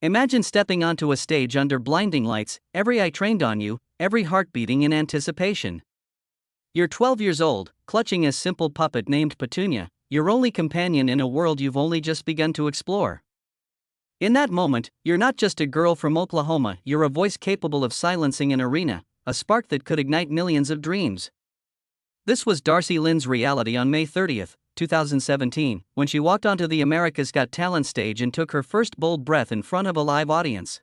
Imagine stepping onto a stage under blinding lights, every eye trained on you, every heart beating in anticipation. You're 12 years old, clutching a simple puppet named Petunia, your only companion in a world you've only just begun to explore. In that moment, you're not just a girl from Oklahoma, you're a voice capable of silencing an arena, a spark that could ignite millions of dreams. This was Darci Lynne's reality on May 30, 2017, when she walked onto the America's Got Talent stage and took her first bold breath in front of a live audience.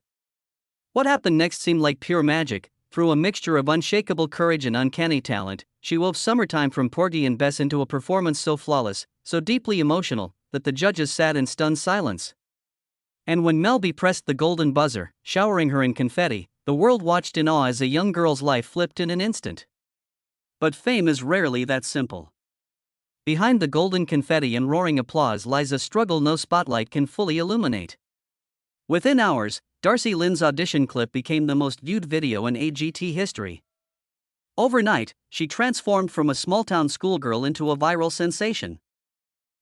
What happened next seemed like pure magic. Through a mixture of unshakable courage and uncanny talent, she wove Summertime from Porgy and Bess into a performance so flawless, so deeply emotional, that the judges sat in stunned silence. And when Mel B pressed the golden buzzer, showering her in confetti, the world watched in awe as a young girl's life flipped in an instant. But fame is rarely that simple. Behind the golden confetti and roaring applause lies a struggle no spotlight can fully illuminate. Within hours, Darci Lynne's audition clip became the most viewed video in AGT history. Overnight, she transformed from a small-town schoolgirl into a viral sensation.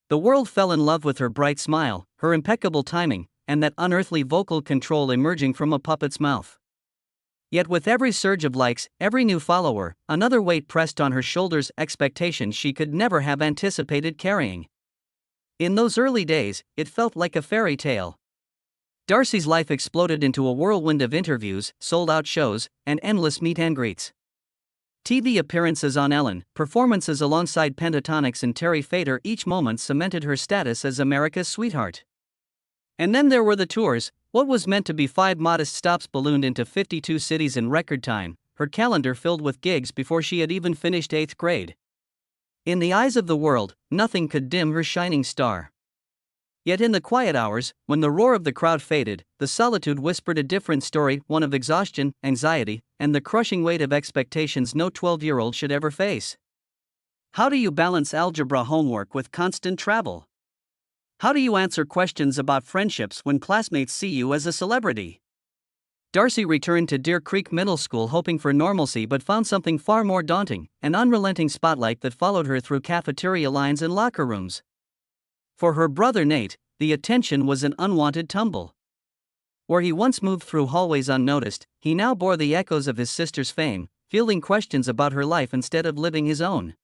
The world fell in love with her bright smile, her impeccable timing, and that unearthly vocal control emerging from a puppet's mouth. Yet with every surge of likes, every new follower, another weight pressed on her shoulders, expectations she could never have anticipated carrying. In those early days, it felt like a fairy tale. Darci's life exploded into a whirlwind of interviews, sold-out shows, and endless meet-and-greets. TV appearances on Ellen, performances alongside Pentatonix and Terry Fator, each moment cemented her status as America's sweetheart. And then there were the tours. What was meant to be 5 modest stops ballooned into 52 cities in record time, her calendar filled with gigs before she had even finished 8th grade. In the eyes of the world, nothing could dim her shining star. Yet in the quiet hours, when the roar of the crowd faded, the solitude whispered a different story, one of exhaustion, anxiety, and the crushing weight of expectations no 12-year-old should ever face. How do you balance algebra homework with constant travel? How do you answer questions about friendships when classmates see you as a celebrity? Darci returned to Deer Creek Middle School hoping for normalcy but found something far more daunting, an unrelenting spotlight that followed her through cafeteria lines and locker rooms. For her brother Nate, the attention was an unwanted tumble. Where he once moved through hallways unnoticed, he now bore the echoes of his sister's fame, fielding questions about her life instead of living his own.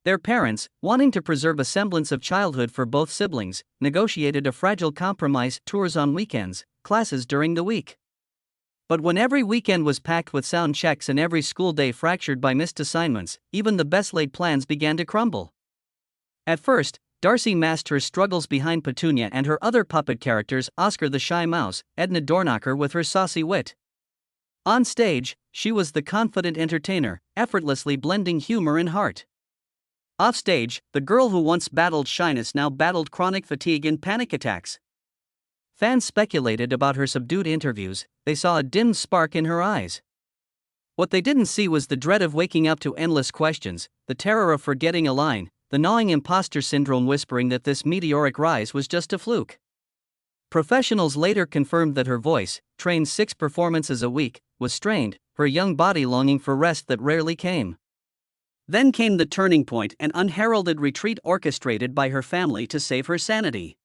Their parents, wanting to preserve a semblance of childhood for both siblings, negotiated a fragile compromise: tours on weekends, classes during the week. But when every weekend was packed with sound checks and every school day fractured by missed assignments, even the best-laid plans began to crumble. At first, Darci masked her struggles behind Petunia and her other puppet characters, Oscar the Shy Mouse, Edna Dornacher with her saucy wit. On stage, she was the confident entertainer, effortlessly blending humor and heart. Offstage, the girl who once battled shyness now battled chronic fatigue and panic attacks. Fans speculated about her subdued interviews. They saw a dim spark in her eyes. What they didn't see was the dread of waking up to endless questions, the terror of forgetting a line, the gnawing imposter syndrome whispering that this meteoric rise was just a fluke. Professionals later confirmed that her voice, trained 6 performances a week, was strained, her young body longing for rest that rarely came. Then came the turning point, an unheralded retreat orchestrated by her family to save her sanity.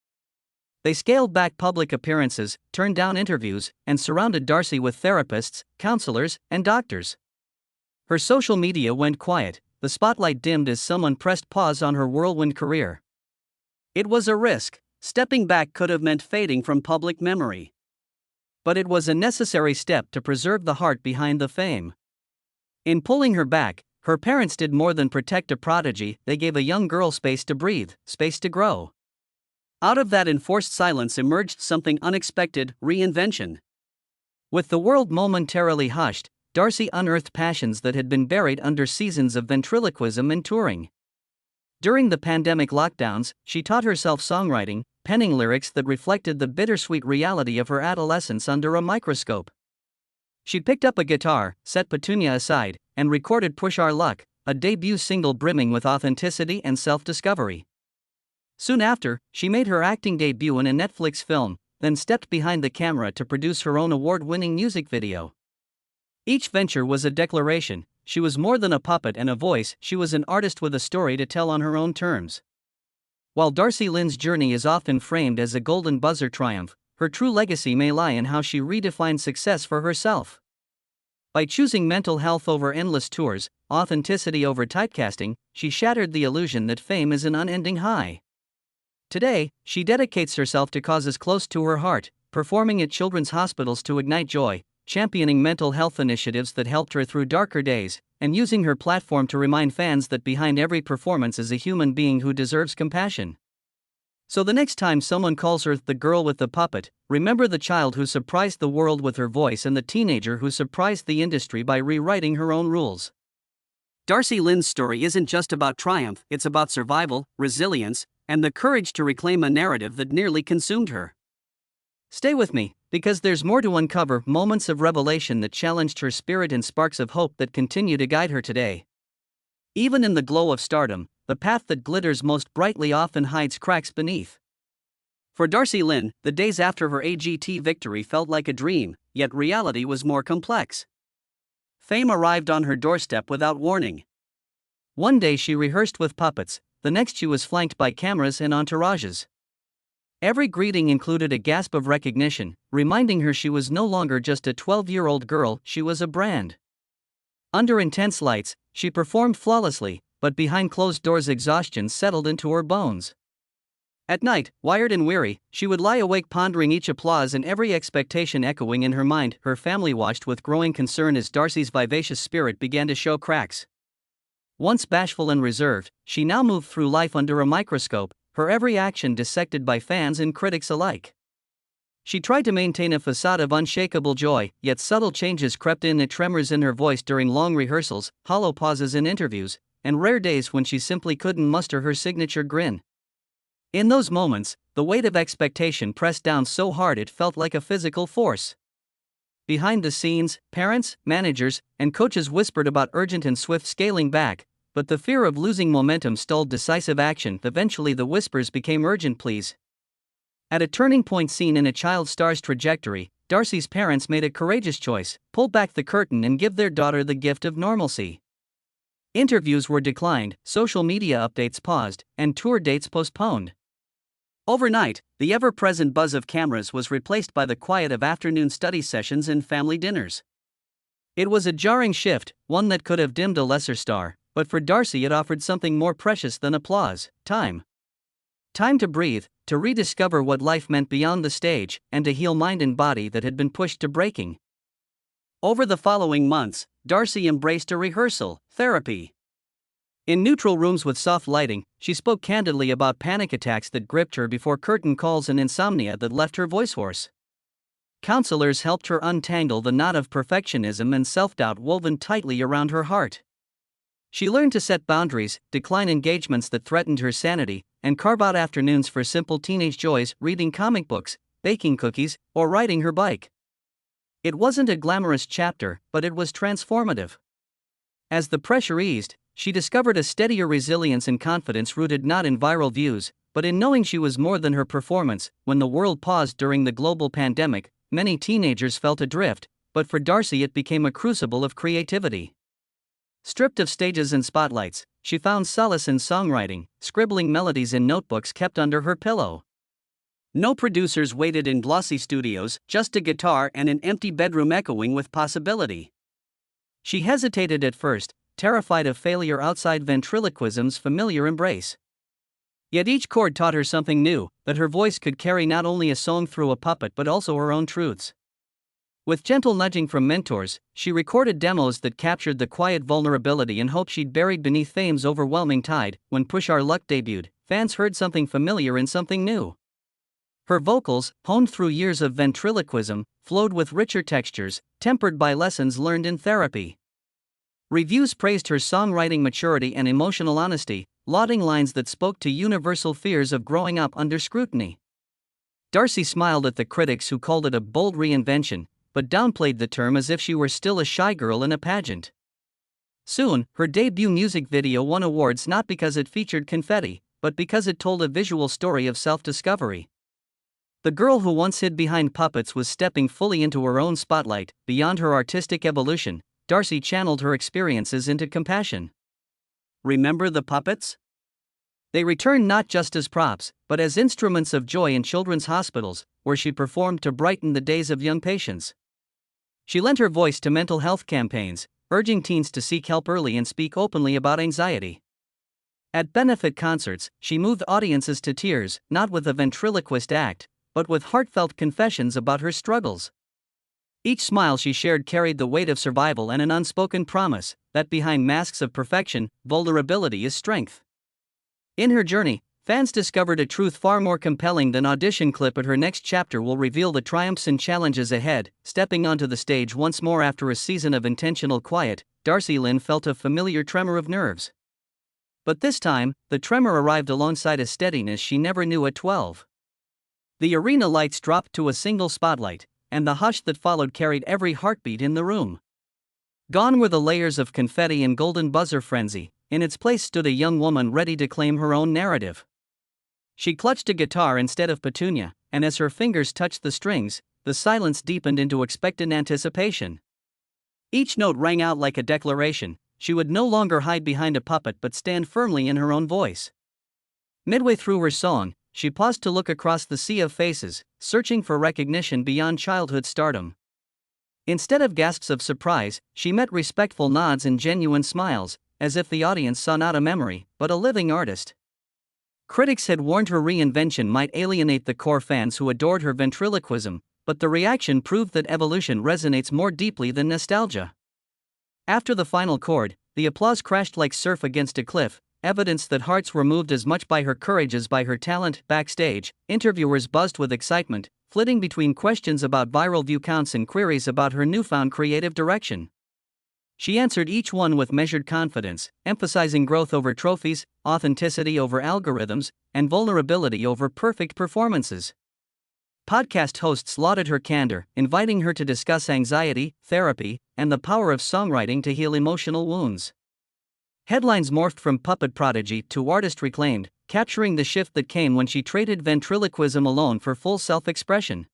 They scaled back public appearances, turned down interviews, and surrounded Darci with therapists, counselors, and doctors. Her social media went quiet, the spotlight dimmed as someone pressed pause on her whirlwind career. It was a risk. Stepping back could have meant fading from public memory. But it was a necessary step to preserve the heart behind the fame. In pulling her back, her parents did more than protect a prodigy, they gave a young girl space to breathe, space to grow. Out of that enforced silence emerged something unexpected: reinvention. With the world momentarily hushed, Darci unearthed passions that had been buried under seasons of ventriloquism and touring. During the pandemic lockdowns, she taught herself songwriting, penning lyrics that reflected the bittersweet reality of her adolescence under a microscope. She picked up a guitar, set Petunia aside, and recorded Push Our Luck, a debut single brimming with authenticity and self-discovery. Soon after, she made her acting debut in a Netflix film, then stepped behind the camera to produce her own award-winning music video. Each venture was a declaration: she was more than a puppet and a voice, she was an artist with a story to tell on her own terms. While Darci Lynne's journey is often framed as a golden buzzer triumph, her true legacy may lie in how she redefined success for herself. By choosing mental health over endless tours, authenticity over typecasting, she shattered the illusion that fame is an unending high. Today, she dedicates herself to causes close to her heart, performing at children's hospitals to ignite joy, championing mental health initiatives that helped her through darker days, and using her platform to remind fans that behind every performance is a human being who deserves compassion. So the next time someone calls her the girl with the puppet, remember the child who surprised the world with her voice and the teenager who surprised the industry by rewriting her own rules. Darci Lynne's story isn't just about triumph, it's about survival, resilience, and the courage to reclaim a narrative that nearly consumed her. Stay with me, because there's more to uncover, moments of revelation that challenged her spirit and sparks of hope that continue to guide her today. Even in the glow of stardom, the path that glitters most brightly often hides cracks beneath. For Darci Lynne, the days after her AGT victory felt like a dream, yet reality was more complex. Fame arrived on her doorstep without warning. One day she rehearsed with puppets, the next she was flanked by cameras and entourages. Every greeting included a gasp of recognition, reminding her she was no longer just a 12-year-old girl, she was a brand. Under intense lights, she performed flawlessly, but behind closed doors exhaustion settled into her bones. At night, wired and weary, she would lie awake pondering each applause and every expectation echoing in her mind. Her family watched with growing concern as Darci's vivacious spirit began to show cracks. Once bashful and reserved, she now moved through life under a microscope, her every action dissected by fans and critics alike. She tried to maintain a facade of unshakable joy, yet subtle changes crept in, tremors in her voice during long rehearsals, hollow pauses in interviews, and rare days when she simply couldn't muster her signature grin. In those moments, the weight of expectation pressed down so hard it felt like a physical force. Behind the scenes, parents, managers, and coaches whispered about urgent and swift scaling back, but the fear of losing momentum stalled decisive action. Eventually the whispers became urgent pleas. At a turning point seen in a child star's trajectory, Darci's parents made a courageous choice: pull back the curtain and give their daughter the gift of normalcy. Interviews were declined, social media updates paused, and tour dates postponed. Overnight, the ever-present buzz of cameras was replaced by the quiet of afternoon study sessions and family dinners. It was a jarring shift, one that could have dimmed a lesser star, but for Darci it offered something more precious than applause: time. Time to breathe, to rediscover what life meant beyond the stage, and to heal mind and body that had been pushed to breaking. Over the following months, Darci embraced a rehearsal therapy. In neutral rooms with soft lighting, she spoke candidly about panic attacks that gripped her before curtain calls and insomnia that left her voice hoarse. Counselors helped her untangle the knot of perfectionism and self-doubt woven tightly around her heart. She learned to set boundaries, decline engagements that threatened her sanity, and carve out afternoons for simple teenage joys: reading comic books, baking cookies, or riding her bike. It wasn't a glamorous chapter, but it was transformative. As the pressure eased, she discovered a steadier resilience and confidence rooted not in viral views, but in knowing she was more than her performance. When the world paused during the global pandemic, many teenagers felt adrift, but for Darci it became a crucible of creativity. Stripped of stages and spotlights, she found solace in songwriting, scribbling melodies in notebooks kept under her pillow. No producers waited in glossy studios, just a guitar and an empty bedroom echoing with possibility. She hesitated at first, terrified of failure outside ventriloquism's familiar embrace. Yet each chord taught her something new, that her voice could carry not only a song through a puppet but also her own truths. With gentle nudging from mentors, she recorded demos that captured the quiet vulnerability and hope she'd buried beneath fame's overwhelming tide. When Push Our Luck debuted, fans heard something familiar in something new. Her vocals, honed through years of ventriloquism, flowed with richer textures, tempered by lessons learned in therapy. Reviews praised her songwriting maturity and emotional honesty, lauding lines that spoke to universal fears of growing up under scrutiny. Darci smiled at the critics who called it a bold reinvention, but downplayed the term as if she were still a shy girl in a pageant. Soon, her debut music video won awards not because it featured confetti, but because it told a visual story of self-discovery. The girl who once hid behind puppets was stepping fully into her own spotlight. Beyond her artistic evolution, Darci channeled her experiences into compassion. Remember the puppets? They returned not just as props, but as instruments of joy in children's hospitals, where she performed to brighten the days of young patients. She lent her voice to mental health campaigns, urging teens to seek help early and speak openly about anxiety. At benefit concerts, she moved audiences to tears, not with a ventriloquist act, but with heartfelt confessions about her struggles. Each smile she shared carried the weight of survival and an unspoken promise that behind masks of perfection, vulnerability is strength. In her journey, fans discovered a truth far more compelling than audition clip, but her next chapter will reveal the triumphs and challenges ahead. Stepping onto the stage once more after a season of intentional quiet, Darci Lynne felt a familiar tremor of nerves. But this time, the tremor arrived alongside a steadiness she never knew at 12. The arena lights dropped to a single spotlight, and the hush that followed carried every heartbeat in the room. Gone were the layers of confetti and golden buzzer frenzy. In its place stood a young woman ready to claim her own narrative. She clutched a guitar instead of Petunia, and as her fingers touched the strings, the silence deepened into expectant anticipation. Each note rang out like a declaration. She would no longer hide behind a puppet but stand firmly in her own voice. Midway through her song, she paused to look across the sea of faces, searching for recognition beyond childhood stardom. Instead of gasps of surprise, she met respectful nods and genuine smiles, as if the audience saw not a memory, but a living artist. Critics had warned her reinvention might alienate the core fans who adored her ventriloquism, but the reaction proved that evolution resonates more deeply than nostalgia. After the final chord, the applause crashed like surf against a cliff, evidence that hearts were moved as much by her courage as by her talent. Backstage, interviewers buzzed with excitement, flitting between questions about viral view counts and queries about her newfound creative direction. She answered each one with measured confidence, emphasizing growth over trophies, authenticity over algorithms, and vulnerability over perfect performances. Podcast hosts lauded her candor, inviting her to discuss anxiety, therapy, and the power of songwriting to heal emotional wounds. Headlines morphed from puppet prodigy to artist reclaimed, capturing the shift that came when she traded ventriloquism alone for full self-expression.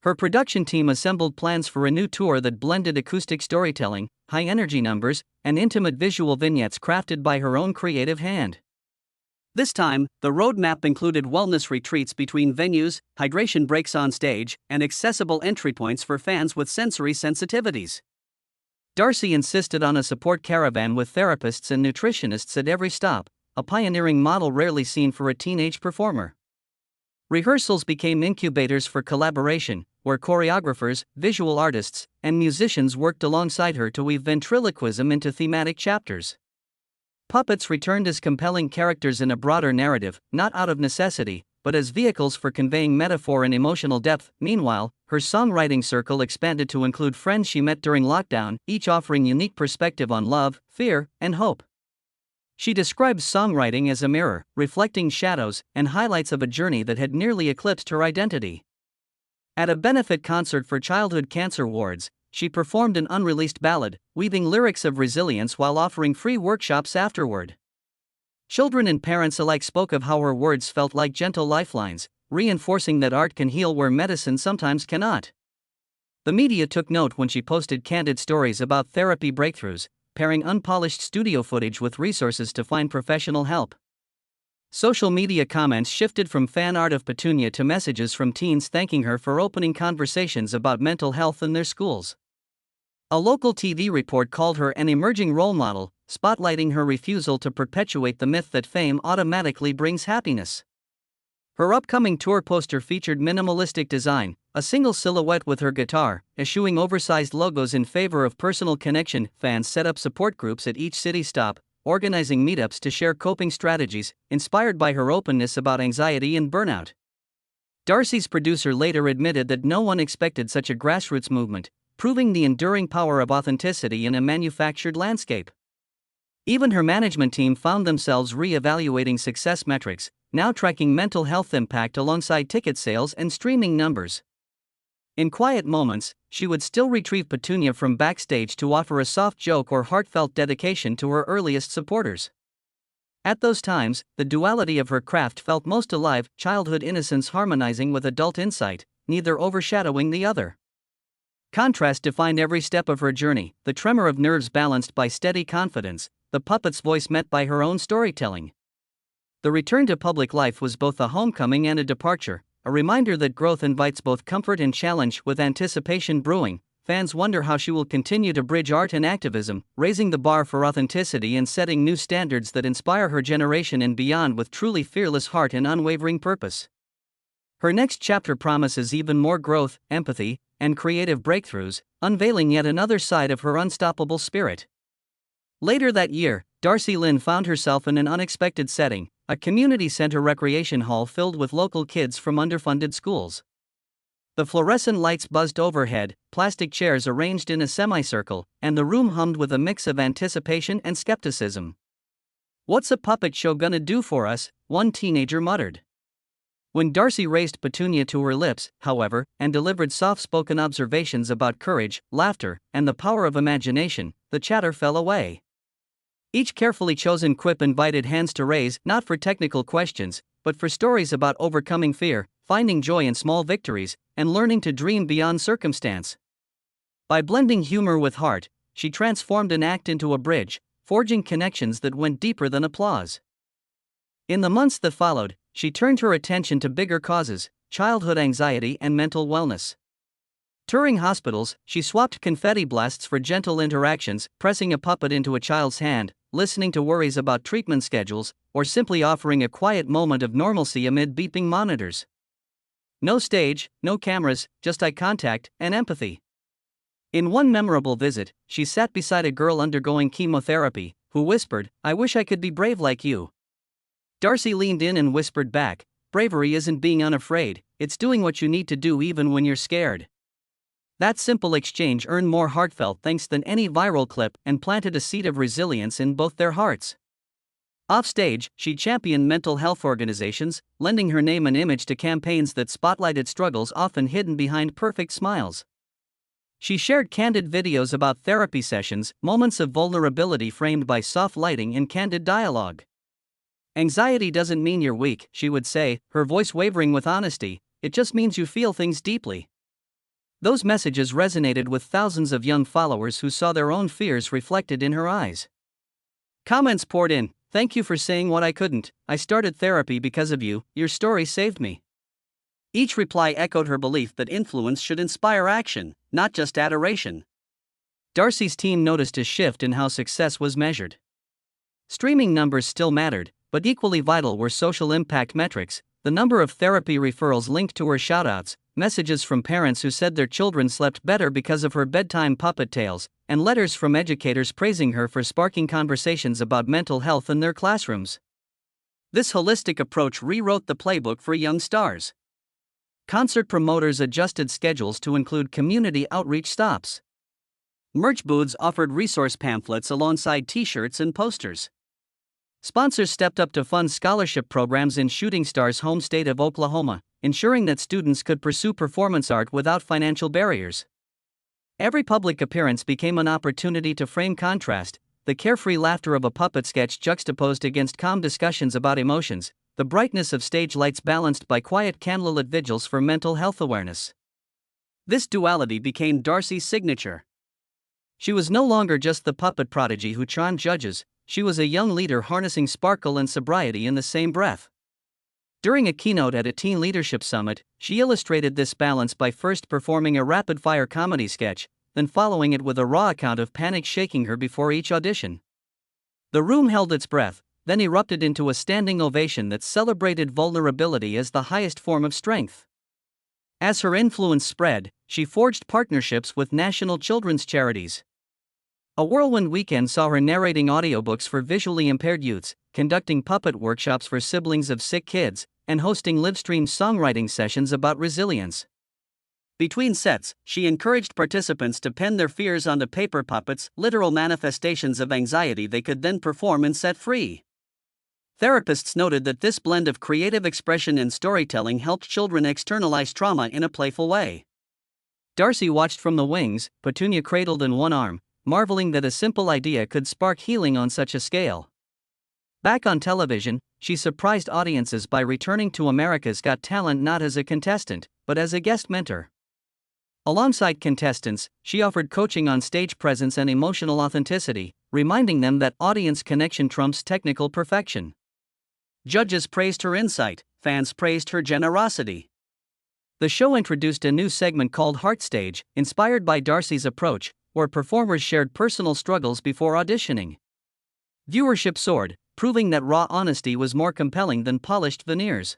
Her production team assembled plans for a new tour that blended acoustic storytelling, high-energy numbers, and intimate visual vignettes crafted by her own creative hand. This time, the roadmap included wellness retreats between venues, hydration breaks on stage, and accessible entry points for fans with sensory sensitivities. Darci insisted on a support caravan with therapists and nutritionists at every stop, a pioneering model rarely seen for a teenage performer. Rehearsals became incubators for collaboration, where choreographers, visual artists, and musicians worked alongside her to weave ventriloquism into thematic chapters. Puppets returned as compelling characters in a broader narrative, not out of necessity, but as vehicles for conveying metaphor and emotional depth. Meanwhile, her songwriting circle expanded to include friends she met during lockdown, each offering unique perspective on love, fear, and hope. She describes songwriting as a mirror, reflecting shadows and highlights of a journey that had nearly eclipsed her identity. At a benefit concert for childhood cancer wards, she performed an unreleased ballad, weaving lyrics of resilience while offering free workshops afterward. Children and parents alike spoke of how her words felt like gentle lifelines, reinforcing that art can heal where medicine sometimes cannot. The media took note when she posted candid stories about therapy breakthroughs, pairing unpolished studio footage with resources to find professional help. Social media comments shifted from fan art of Petunia to messages from teens thanking her for opening conversations about mental health in their schools. A local TV report called her an emerging role model, spotlighting her refusal to perpetuate the myth that fame automatically brings happiness. Her upcoming tour poster featured minimalistic design, a single silhouette with her guitar, eschewing oversized logos in favor of personal connection. Fans set up support groups at each city stop, organizing meetups to share coping strategies, inspired by her openness about anxiety and burnout. Darci's producer later admitted that no one expected such a grassroots movement, proving the enduring power of authenticity in a manufactured landscape. Even her management team found themselves re-evaluating success metrics, now tracking mental health impact alongside ticket sales and streaming numbers. In quiet moments, she would still retrieve Petunia from backstage to offer a soft joke or heartfelt dedication to her earliest supporters. At those times, the duality of her craft felt most alive, childhood innocence harmonizing with adult insight, neither overshadowing the other. Contrast defined every step of her journey, the tremor of nerves balanced by steady confidence, the puppet's voice met by her own storytelling. The return to public life was both a homecoming and a departure, a reminder that growth invites both comfort and challenge. With anticipation brewing, fans wonder how she will continue to bridge art and activism, raising the bar for authenticity and setting new standards that inspire her generation and beyond. With truly fearless heart and unwavering purpose, her next chapter promises even more growth, empathy, and creative breakthroughs, unveiling yet another side of her unstoppable spirit. Later that year, Darci Lynne found herself in an unexpected setting, a community center recreation hall filled with local kids from underfunded schools. The fluorescent lights buzzed overhead, plastic chairs arranged in a semicircle, and the room hummed with a mix of anticipation and skepticism. "What's a puppet show gonna do for us?" one teenager muttered. When Darci raised Petunia to her lips, however, and delivered soft-spoken observations about courage, laughter, and the power of imagination, the chatter fell away. Each carefully chosen quip invited hands to raise, not for technical questions, but for stories about overcoming fear, finding joy in small victories, and learning to dream beyond circumstance. By blending humor with heart, she transformed an act into a bridge, forging connections that went deeper than applause. In the months that followed, she turned her attention to bigger causes: childhood anxiety and mental wellness. Touring hospitals, she swapped confetti blasts for gentle interactions, pressing a puppet into a child's hand, listening to worries about treatment schedules, or simply offering a quiet moment of normalcy amid beeping monitors. No stage, no cameras, just eye contact and empathy. In one memorable visit, she sat beside a girl undergoing chemotherapy, who whispered, "I wish I could be brave like you." Darci leaned in and whispered back, "Bravery isn't being unafraid, it's doing what you need to do even when you're scared." That simple exchange earned more heartfelt thanks than any viral clip and planted a seed of resilience in both their hearts. Offstage, she championed mental health organizations, lending her name and image to campaigns that spotlighted struggles often hidden behind perfect smiles. She shared candid videos about therapy sessions, moments of vulnerability framed by soft lighting and candid dialogue. "Anxiety doesn't mean you're weak," she would say, her voice wavering with honesty, "it just means you feel things deeply." Those messages resonated with thousands of young followers who saw their own fears reflected in her eyes. Comments poured in, "Thank you for saying what I couldn't, I started therapy because of you, your story saved me." Each reply echoed her belief that influence should inspire action, not just adoration. Darci's team noticed a shift in how success was measured. Streaming numbers still mattered, but equally vital were social impact metrics: the number of therapy referrals linked to her shoutouts, messages from parents who said their children slept better because of her bedtime puppet tales, and letters from educators praising her for sparking conversations about mental health in their classrooms. This holistic approach rewrote the playbook for young stars. Concert promoters adjusted schedules to include community outreach stops. Merch booths offered resource pamphlets alongside t-shirts and posters. Sponsors stepped up to fund scholarship programs in Shooting Star's home state of Oklahoma, ensuring that students could pursue performance art without financial barriers. Every public appearance became an opportunity to frame contrast: the carefree laughter of a puppet sketch juxtaposed against calm discussions about emotions, the brightness of stage lights balanced by quiet candlelit vigils for mental health awareness. This duality became Darci's signature. She was no longer just the puppet prodigy who charmed judges, she was a young leader harnessing sparkle and sobriety in the same breath. During a keynote at a teen leadership summit, she illustrated this balance by first performing a rapid-fire comedy sketch, then following it with a raw account of panic shaking her before each audition. The room held its breath, then erupted into a standing ovation that celebrated vulnerability as the highest form of strength. As her influence spread, she forged partnerships with national children's charities. A whirlwind weekend saw her narrating audiobooks for visually impaired youths, conducting puppet workshops for siblings of sick kids, and hosting live-streamed songwriting sessions about resilience. Between sets, she encouraged participants to pen their fears onto paper puppets, literal manifestations of anxiety they could then perform and set free. Therapists noted that this blend of creative expression and storytelling helped children externalize trauma in a playful way. Darci watched from the wings, Petunia cradled in one arm, marveling that a simple idea could spark healing on such a scale. Back on television, she surprised audiences by returning to America's Got Talent not as a contestant, but as a guest mentor. Alongside contestants, she offered coaching on stage presence and emotional authenticity, reminding them that audience connection trumps technical perfection. Judges praised her insight, fans praised her generosity. The show introduced a new segment called Heart Stage, inspired by Darci's approach, where performers shared personal struggles before auditioning. Viewership soared, proving that raw honesty was more compelling than polished veneers.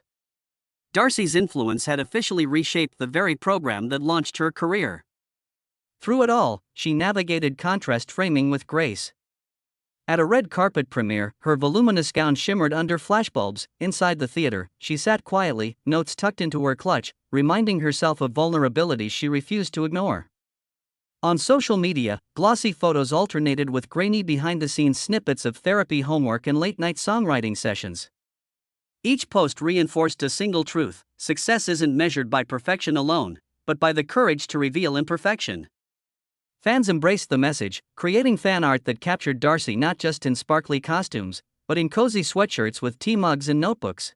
Darci's influence had officially reshaped the very program that launched her career. Through it all, she navigated contrast framing with grace. At a red carpet premiere, her voluminous gown shimmered under flashbulbs. Inside the theater, she sat quietly, notes tucked into her clutch, reminding herself of vulnerabilities she refused to ignore. On social media, glossy photos alternated with grainy behind-the-scenes snippets of therapy homework and late-night songwriting sessions. Each post reinforced a single truth: success isn't measured by perfection alone, but by the courage to reveal imperfection. Fans embraced the message, creating fan art that captured Darci not just in sparkly costumes, but in cozy sweatshirts with tea mugs and notebooks.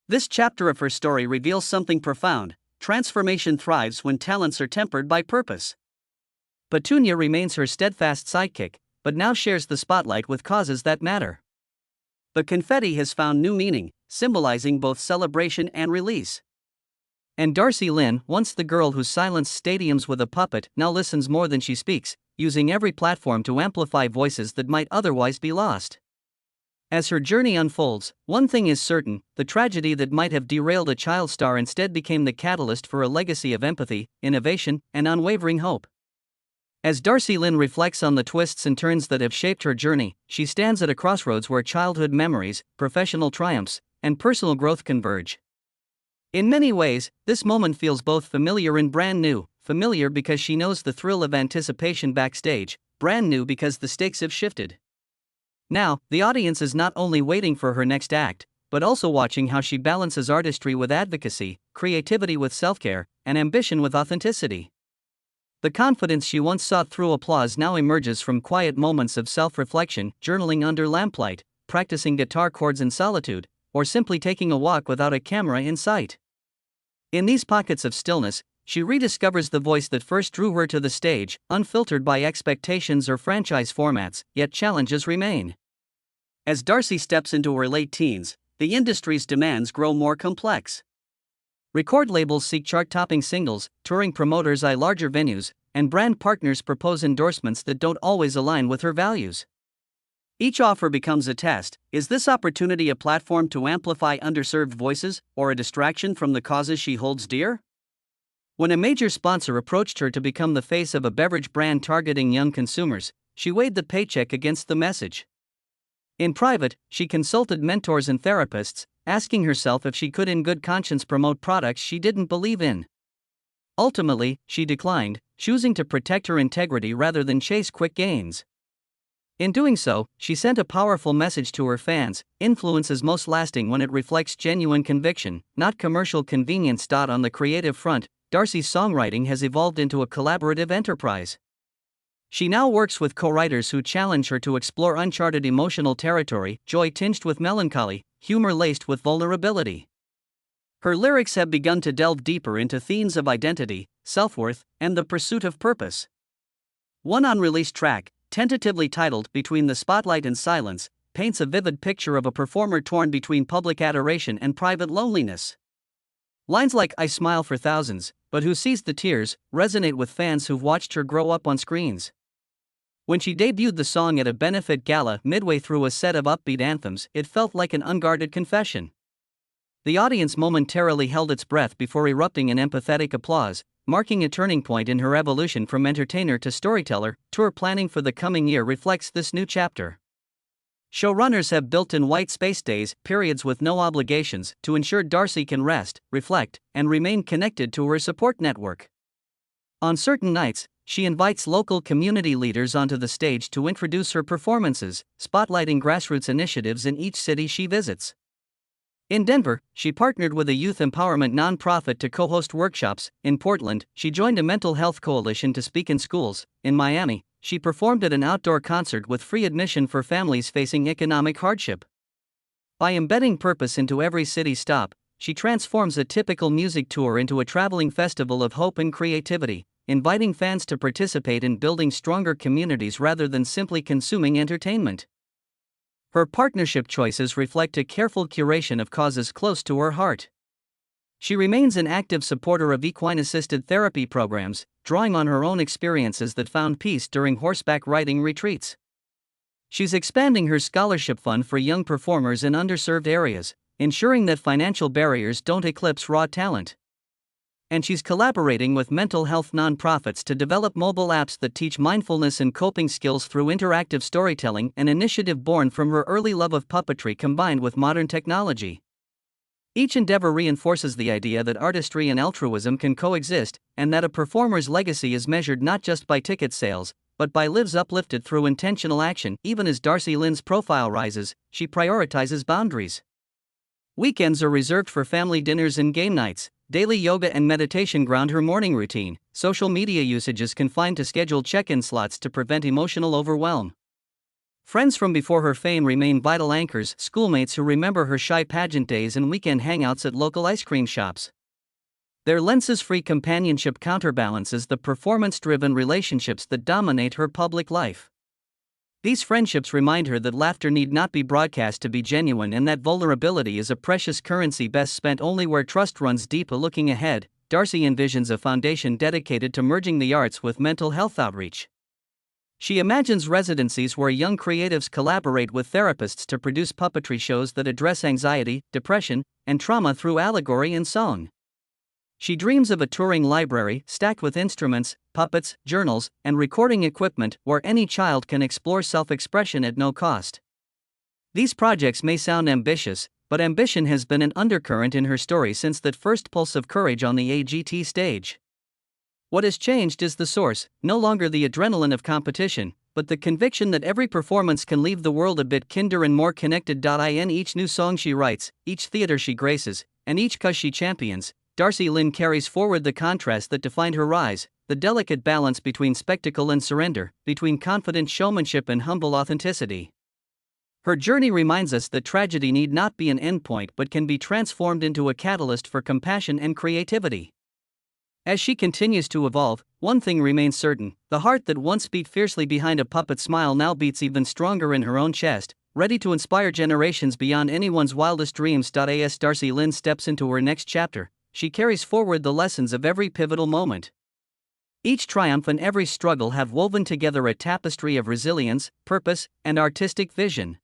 This chapter of her story reveals something profound: transformation thrives when talents are tempered by purpose. Petunia remains her steadfast sidekick, but now shares the spotlight with causes that matter. The confetti has found new meaning, symbolizing both celebration and release. And Darci Lynne, once the girl who silenced stadiums with a puppet, now listens more than she speaks, using every platform to amplify voices that might otherwise be lost. As her journey unfolds, one thing is certain: the tragedy that might have derailed a child star instead became the catalyst for a legacy of empathy, innovation, and unwavering hope. As Darci Lynne reflects on the twists and turns that have shaped her journey, she stands at a crossroads where childhood memories, professional triumphs, and personal growth converge. In many ways, this moment feels both familiar and brand new: familiar because she knows the thrill of anticipation backstage, brand new because the stakes have shifted. Now, the audience is not only waiting for her next act, but also watching how she balances artistry with advocacy, creativity with self-care, and ambition with authenticity. The confidence she once sought through applause now emerges from quiet moments of self-reflection, journaling under lamplight, practicing guitar chords in solitude, or simply taking a walk without a camera in sight. In these pockets of stillness, she rediscovers the voice that first drew her to the stage, unfiltered by expectations or franchise formats, yet challenges remain. As Darci steps into her late teens, the industry's demands grow more complex. Record labels seek chart-topping singles, touring promoters eye larger venues, and brand partners propose endorsements that don't always align with her values. Each offer becomes a test: is this opportunity a platform to amplify underserved voices, or a distraction from the causes she holds dear? When a major sponsor approached her to become the face of a beverage brand targeting young consumers, she weighed the paycheck against the message. In private, she consulted mentors and therapists, asking herself if she could in good conscience promote products she didn't believe in. Ultimately, she declined, choosing to protect her integrity rather than chase quick gains. In doing so, she sent a powerful message to her fans: influence is most lasting when it reflects genuine conviction, not commercial convenience. On the creative front, Darci's songwriting has evolved into a collaborative enterprise. She now works with co-writers who challenge her to explore uncharted emotional territory, joy tinged with melancholy, humor laced with vulnerability. Her lyrics have begun to delve deeper into themes of identity, self-worth, and the pursuit of purpose. One unreleased track, tentatively titled "Between the Spotlight and Silence," paints a vivid picture of a performer torn between public adoration and private loneliness. Lines like "I smile for thousands, but who sees the tears" resonate with fans who've watched her grow up on screens. When she debuted the song at a benefit gala midway through a set of upbeat anthems, it felt like an unguarded confession. The audience momentarily held its breath before erupting in empathetic applause, marking a turning point in her evolution from entertainer to storyteller. Tour planning for the coming year reflects this new chapter. Showrunners have built in white space days, periods with no obligations, to ensure Darci can rest, reflect, and remain connected to her support network. On certain nights, she invites local community leaders onto the stage to introduce her performances, spotlighting grassroots initiatives in each city she visits. In Denver, she partnered with a youth empowerment nonprofit to co-host workshops. In Portland, she joined a mental health coalition to speak in schools. In Miami, she performed at an outdoor concert with free admission for families facing economic hardship. By embedding purpose into every city stop, she transforms a typical music tour into a traveling festival of hope and creativity, inviting fans to participate in building stronger communities rather than simply consuming entertainment. Her partnership choices reflect a careful curation of causes close to her heart. She remains an active supporter of equine-assisted therapy programs, drawing on her own experiences that found peace during horseback riding retreats. She's expanding her scholarship fund for young performers in underserved areas, ensuring that financial barriers don't eclipse raw talent. And she's collaborating with mental health nonprofits to develop mobile apps that teach mindfulness and coping skills through interactive storytelling, an initiative born from her early love of puppetry combined with modern technology. Each endeavor reinforces the idea that artistry and altruism can coexist, and that a performer's legacy is measured not just by ticket sales, but by lives uplifted through intentional action. Even as Darci Lynne's profile rises, she prioritizes boundaries. Weekends are reserved for family dinners and game nights. Daily yoga and meditation ground her morning routine. Social media usage is confined to scheduled check-in slots to prevent emotional overwhelm. Friends from before her fame remain vital anchors, schoolmates who remember her shy pageant days and weekend hangouts at local ice cream shops. Their lenses-free companionship counterbalances the performance-driven relationships that dominate her public life. These friendships remind her that laughter need not be broadcast to be genuine, and that vulnerability is a precious currency best spent only where trust runs deep. Looking ahead, Darci envisions a foundation dedicated to merging the arts with mental health outreach. She imagines residencies where young creatives collaborate with therapists to produce puppetry shows that address anxiety, depression, and trauma through allegory and song. She dreams of a touring library stacked with instruments, puppets, journals, and recording equipment where any child can explore self-expression at no cost. These projects may sound ambitious, but ambition has been an undercurrent in her story since that first pulse of courage on the AGT stage. What has changed is the source, no longer the adrenaline of competition, but the conviction that every performance can leave the world a bit kinder and more connected. In each new song she writes, each theater she graces, and each cause she champions, Darci Lynne carries forward the contrast that defined her rise, the delicate balance between spectacle and surrender, between confident showmanship and humble authenticity. Her journey reminds us that tragedy need not be an endpoint but can be transformed into a catalyst for compassion and creativity. As she continues to evolve, one thing remains certain: the heart that once beat fiercely behind a puppet smile now beats even stronger in her own chest, ready to inspire generations beyond anyone's wildest dreams. As Darci Lynne steps into her next chapter, she carries forward the lessons of every pivotal moment. Each triumph and every struggle have woven together a tapestry of resilience, purpose, and artistic vision.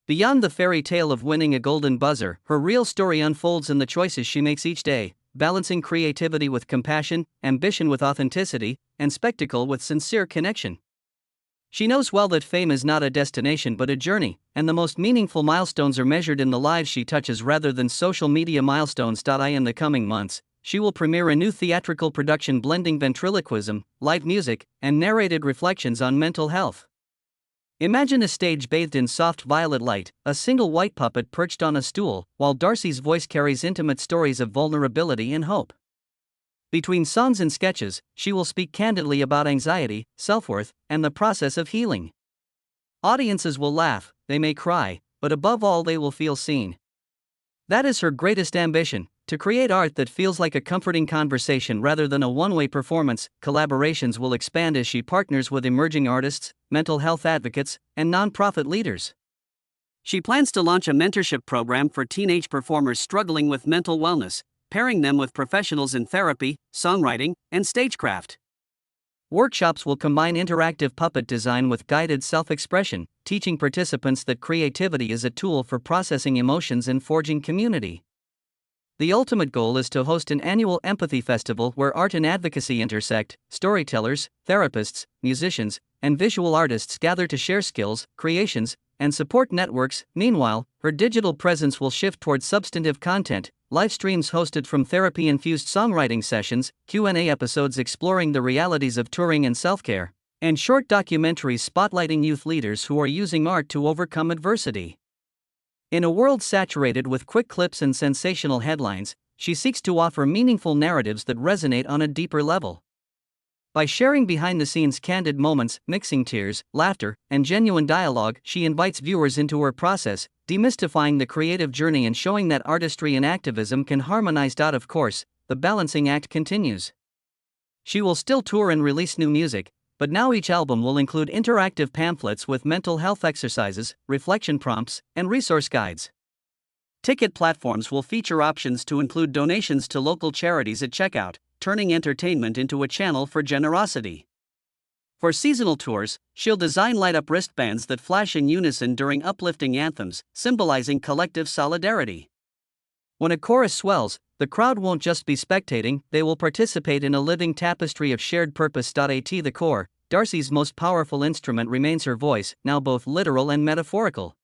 Beyond the fairy tale of winning a golden buzzer, her real story unfolds in the choices she makes each day, balancing creativity with compassion, ambition with authenticity, and spectacle with sincere connection. She knows well that fame is not a destination but a journey, and the most meaningful milestones are measured in the lives she touches rather than social media milestones. In the coming months, she will premiere a new theatrical production blending ventriloquism, live music, and narrated reflections on mental health. Imagine a stage bathed in soft violet light, a single white puppet perched on a stool, while Darci's voice carries intimate stories of vulnerability and hope. Between songs and sketches, she will speak candidly about anxiety, self-worth, and the process of healing. Audiences will laugh, they may cry, but above all they will feel seen. That is her greatest ambition, to create art that feels like a comforting conversation rather than a one-way performance. Collaborations will expand as she partners with emerging artists, mental health advocates, and nonprofit leaders. She plans to launch a mentorship program for teenage performers struggling with mental wellness, pairing them with professionals in therapy, songwriting, and stagecraft. Workshops will combine interactive puppet design with guided self-expression, teaching participants that creativity is a tool for processing emotions and forging community. The ultimate goal is to host an annual empathy festival where art and advocacy intersect. Storytellers, therapists, musicians, and visual artists gather to share skills, creations, and support networks. Meanwhile, her digital presence will shift towards substantive content, live streams hosted from therapy-infused songwriting sessions, Q&A episodes exploring the realities of touring and self-care, and short documentaries spotlighting youth leaders who are using art to overcome adversity. In a world saturated with quick clips and sensational headlines, she seeks to offer meaningful narratives that resonate on a deeper level. By sharing behind-the-scenes candid moments, mixing tears, laughter, and genuine dialogue, she invites viewers into her process, demystifying the creative journey and showing that artistry and activism can harmonize. Of course, the balancing act continues. She will still tour and release new music, but now each album will include interactive pamphlets with mental health exercises, reflection prompts, and resource guides. Ticket platforms will feature options to include donations to local charities at checkout, turning entertainment into a channel for generosity. For seasonal tours, she'll design light-up wristbands that flash in unison during uplifting anthems, symbolizing collective solidarity. When a chorus swells, the crowd won't just be spectating, they will participate in a living tapestry of shared purpose. At the core, Darci's most powerful instrument remains her voice, now both literal and metaphorical.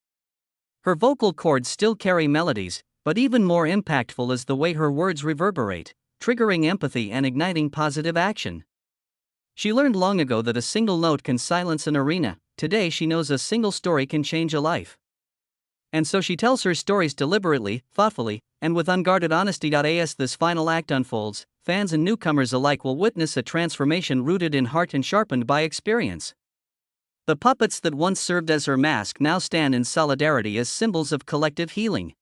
Her vocal cords still carry melodies, but even more impactful is the way her words reverberate, triggering empathy and igniting positive action. She learned long ago that a single note can silence an arena. Today she knows a single story can change a life. And so she tells her stories deliberately, thoughtfully, and with unguarded honesty. As this final act unfolds, fans and newcomers alike will witness a transformation rooted in heart and sharpened by experience. The puppets that once served as her mask now stand in solidarity as symbols of collective healing.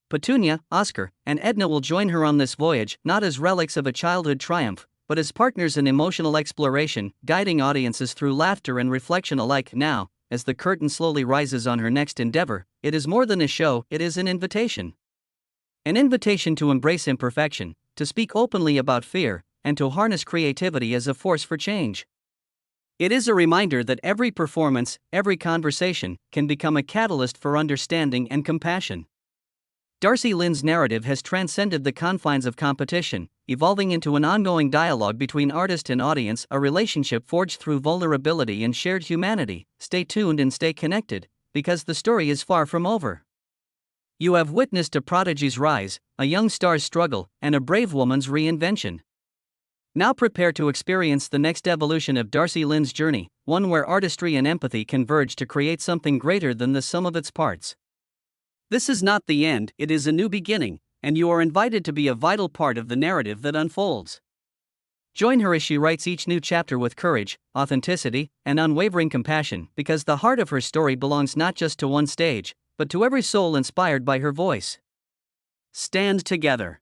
Petunia, Oscar, and Edna will join her on this voyage, not as relics of a childhood triumph, but as partners in emotional exploration, guiding audiences through laughter and reflection alike. Now, as the curtain slowly rises on her next endeavor, it is more than a show, it is an invitation. An invitation to embrace imperfection, to speak openly about fear, and to harness creativity as a force for change. It is a reminder that every performance, every conversation, can become a catalyst for understanding and compassion. Darci Lynne's narrative has transcended the confines of competition, evolving into an ongoing dialogue between artist and audience, a relationship forged through vulnerability and shared humanity. Stay tuned and stay connected, because the story is far from over. You have witnessed a prodigy's rise, a young star's struggle, and a brave woman's reinvention. Now prepare to experience the next evolution of Darci Lynne's journey, one where artistry and empathy converge to create something greater than the sum of its parts. This is not the end, it is a new beginning, and you are invited to be a vital part of the narrative that unfolds. Join her as she writes each new chapter with courage, authenticity, and unwavering compassion, because the heart of her story belongs not just to one stage, but to every soul inspired by her voice. Stand together.